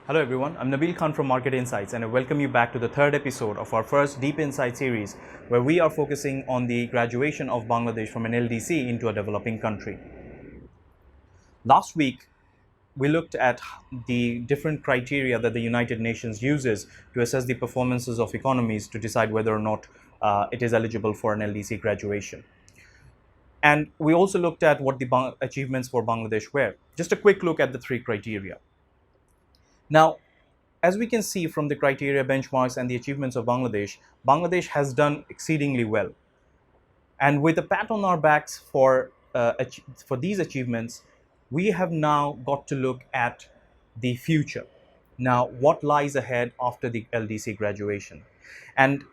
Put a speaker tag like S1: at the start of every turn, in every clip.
S1: Hello everyone, I'm Nabil Khan from Market.Insights and I welcome you back to the third episode of our first Deep Insight series where we are focusing on the graduation of Bangladesh from an LDC into a developing country. Last week, we looked at the different criteria that the United Nations uses to assess the performances of economies to decide whether or not it is eligible for an LDC graduation. And we also looked at what the achievements for Bangladesh were. Just a quick look at the three criteria. Now, as we can see from the criteria, benchmarks, and the achievements of Bangladesh, Bangladesh has done exceedingly well. And with a pat on our backs for these achievements, we have now got to look at the future. Now, what lies ahead after the LDC graduation? And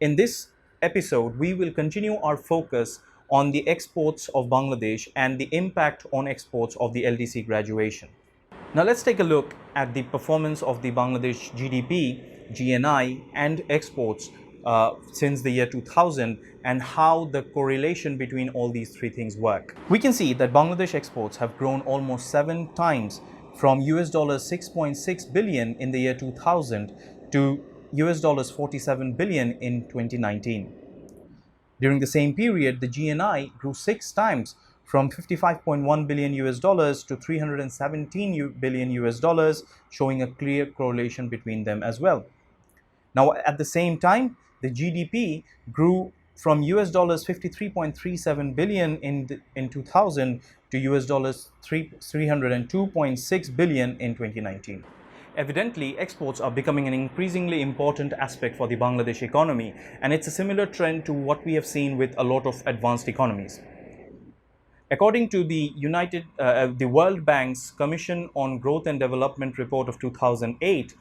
S1: in this episode, we will continue our focus on the exports of Bangladesh and the impact on exports of the LDC graduation. Now let's take a look at the performance of the Bangladesh GDP, GNI and exports since the year 2000 and how the correlation between all these three things work. We can see that Bangladesh exports have grown almost 7 times from $6.6 billion in the year 2000 to $47 billion in 2019. During the same period, the GNI grew 6 times from $55.1 billion to $317 billion, showing a clear correlation between them as well. Now, at the same time, the GDP grew from $53.37 billion in 2000 to $302.6 billion in 2019. Evidently, exports are becoming an increasingly important aspect for the Bangladesh economy, and it's a similar trend to what we have seen with a lot of advanced economies. According to the World Bank's Commission on Growth and Development report of 2008,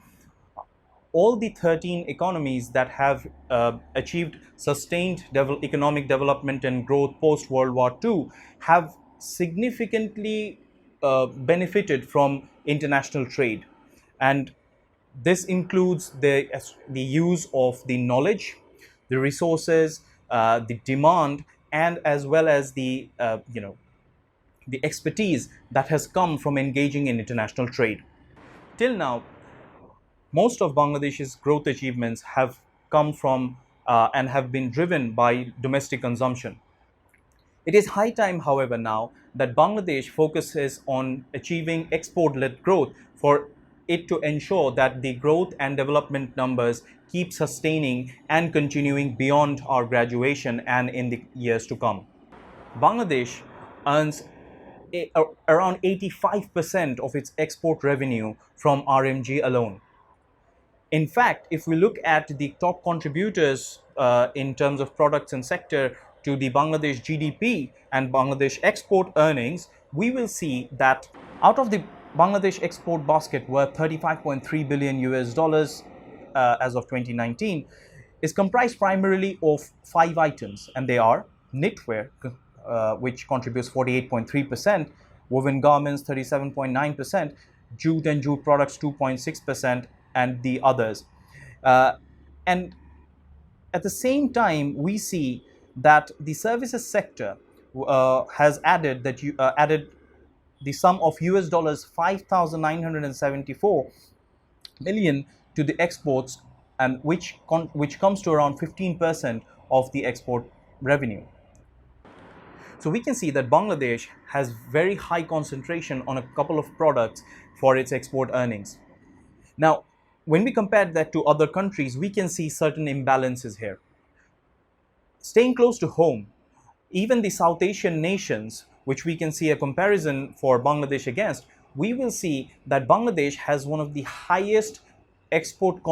S1: all the 13 economies that have achieved sustained economic development and growth post-World War II have significantly benefited from international trade. And this includes the use of the knowledge, the resources, the demand, and as well as the expertise that has come from engaging in international trade. Till now, most of Bangladesh's growth achievements have come from and have been driven by domestic consumption. It is high time, however, now that Bangladesh focuses on achieving export-led growth for it to ensure that the growth and development numbers keep sustaining and continuing beyond our graduation and in the years to come. Bangladesh earns around 85% of its export revenue from RMG alone. In fact, if we look at the top contributors in terms of products and sector to the Bangladesh GDP and Bangladesh export earnings, we will see that out of the Bangladesh export basket worth $35.3 billion as of 2019 is comprised primarily of 5 items, and they are knitwear, which contributes 48.3%, woven garments 37.9%, jute and jute products 2.6%, and the others. And at the same time, we see that the services sector has added the sum of $5,974 million to the exports, and which comes to around 15% of the export revenue. So we can see that Bangladesh has very high concentration on a couple of products for its export earnings. Now, when we compare that to other countries, we can see certain imbalances here. Staying close to home, even the South Asian nations, which we can see a comparison for Bangladesh against, we will see that Bangladesh has one of the highest export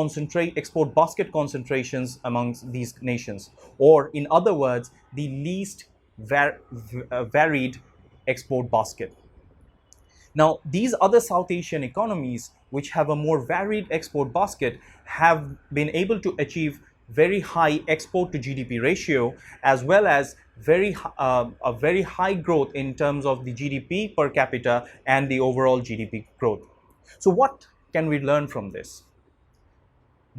S1: basket concentrations amongst these nations, or in other words, the least varied export basket. Now, these other South Asian economies, which have a more varied export basket, have been able to achieve very high export to GDP ratio, as well as a very high growth in terms of the GDP per capita and the overall GDP growth. So what can we learn from this?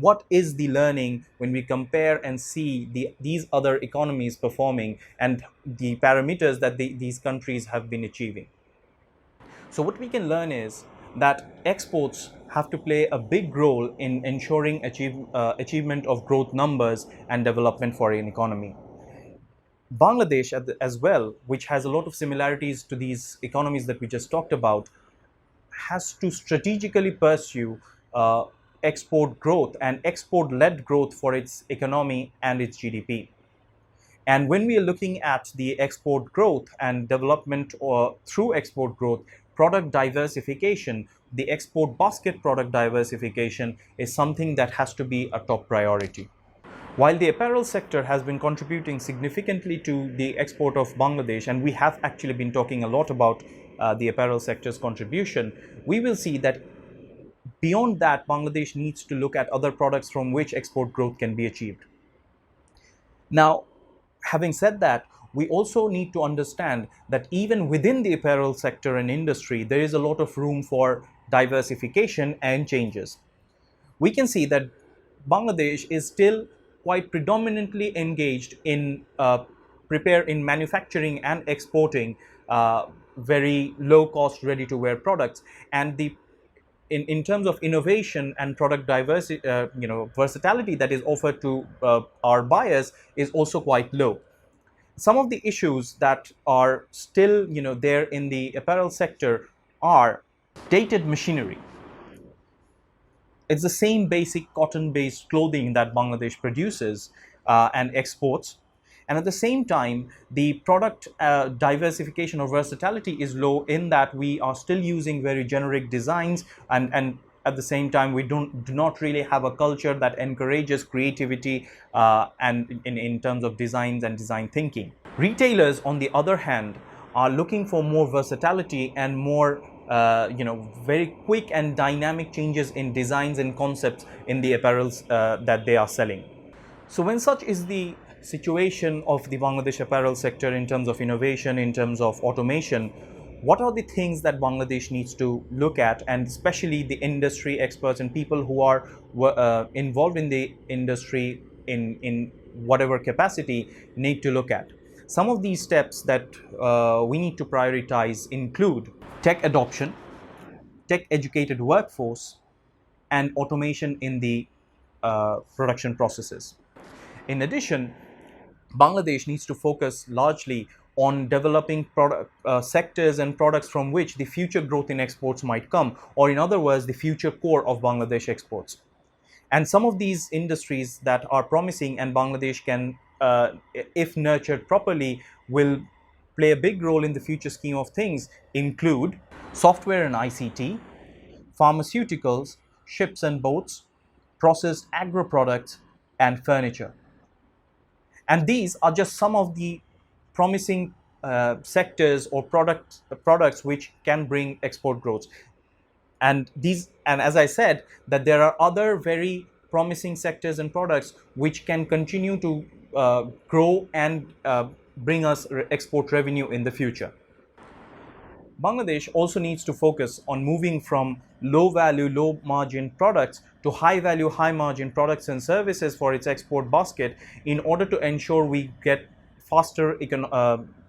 S1: What is the learning when we compare and see these other economies performing and the parameters that these countries have been achieving? So what we can learn is that exports have to play a big role in ensuring achievement of growth numbers and development for an economy. Bangladesh as well, which has a lot of similarities to these economies that we just talked about, has to strategically pursue uh, export growth and export led growth for its economy and its GDP. And when we are looking at the export growth and development or through export growth, product diversification, the export basket product diversification is something that has to be a top priority. While the apparel sector has been contributing significantly to the export of Bangladesh, and we have actually been talking a lot about the apparel sector's contribution, we will see that beyond that, Bangladesh needs to look at other products from which export growth can be achieved. Now, having said that, we also need to understand that even within the apparel sector and industry, there is a lot of room for diversification and changes. We can see that Bangladesh is still quite predominantly engaged in in manufacturing and exporting very low cost ready to wear products, and the in terms of innovation and product diversity, versatility that is offered to our buyers is also quite low. Some of the issues that are still there in the apparel sector are dated machinery. It's the same basic cotton based clothing that Bangladesh produces and exports. And at the same time, the product diversification or versatility is low in that we are still using very generic designs, and at the same time, we do not really have a culture that encourages creativity and in terms of designs and design thinking. Retailers, on the other hand, are looking for more versatility and more very quick and dynamic changes in designs and concepts in the apparels that they are selling. So when such is the situation of the Bangladesh apparel sector in terms of innovation, in terms of automation, what are the things that Bangladesh needs to look at, and especially the industry experts and people who are involved in the industry in whatever capacity need to look at? Some of these steps that we need to prioritize include tech adoption, tech educated workforce, and automation in the production processes. In addition, Bangladesh needs to focus largely on developing sectors and products from which the future growth in exports might come, or in other words, the future core of Bangladesh exports. And some of these industries that are promising and Bangladesh can, if nurtured properly, will play a big role in the future scheme of things include software and ICT, pharmaceuticals, ships and boats, processed agro products, and furniture. And these are just some of the promising sectors or products which can bring export growth. And as I said, that there are other very promising sectors and products which can continue to grow and bring us export revenue in the future. Bangladesh also needs to focus on moving from low value, low margin products to high value, high margin products and services for its export basket in order to ensure we get faster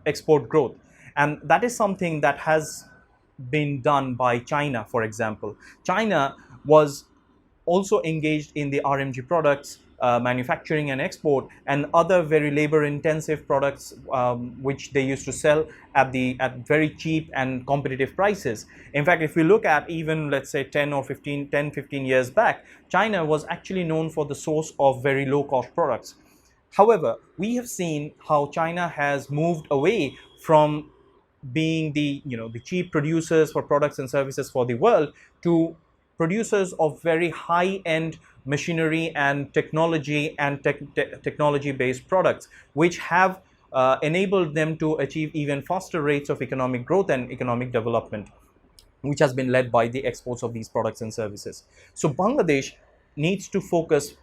S1: export growth. And that is something that has been done by China, for example. China was also engaged in the RMG products, manufacturing and export, and other very labor intensive products which they used to sell at very cheap and competitive prices. In fact, if we look at even, let's say, 10, 15 years back, China was actually known for the source of very low cost products. However, we have seen how China has moved away from being the cheap producers for products and services for the world to producers of very high-end machinery and technology and technology-based products, which have enabled them to achieve even faster rates of economic growth and economic development, which has been led by the exports of these products and services. So Bangladesh needs to focus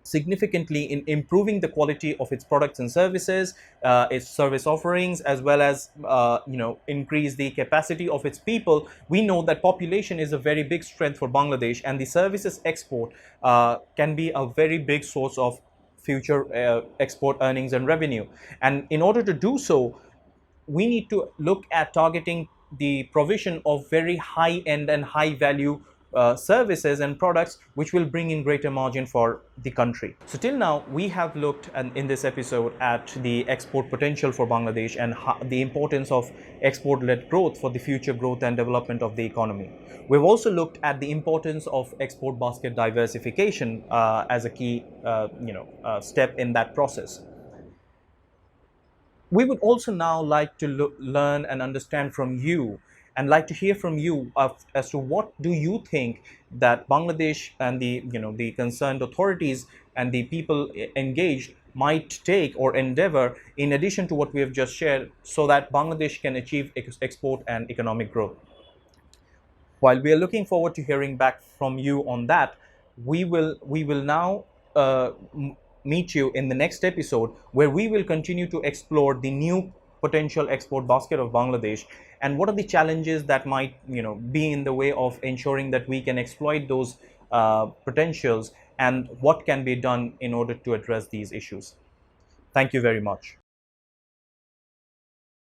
S1: significantly in improving the quality of its products and services, its service offerings, as well as increase the capacity of its people. We know that population is a very big strength for Bangladesh, and the services export can be a very big source of future export earnings and revenue. And in order to do so, we need to look at targeting the provision of very high end and high value services and products which will bring in greater margin for the country. So till now we have looked in this episode at the export potential for Bangladesh and the importance of export-led growth for the future growth and development of the economy. We've also looked at the importance of export basket diversification as a key step in that process. We would also now like to learn and understand from you and like to hear from you as to what do you think that Bangladesh and the concerned authorities and the people engaged might take or endeavor in addition to what we have just shared, so that Bangladesh can achieve export and economic growth. While we are looking forward to hearing back from you on that, we will now meet you in the next episode, where we will continue to explore the new potential export basket of Bangladesh and what are the challenges that might be in the way of ensuring that we can exploit those potentials, and what can be done in order to address these issues. Thank you very much.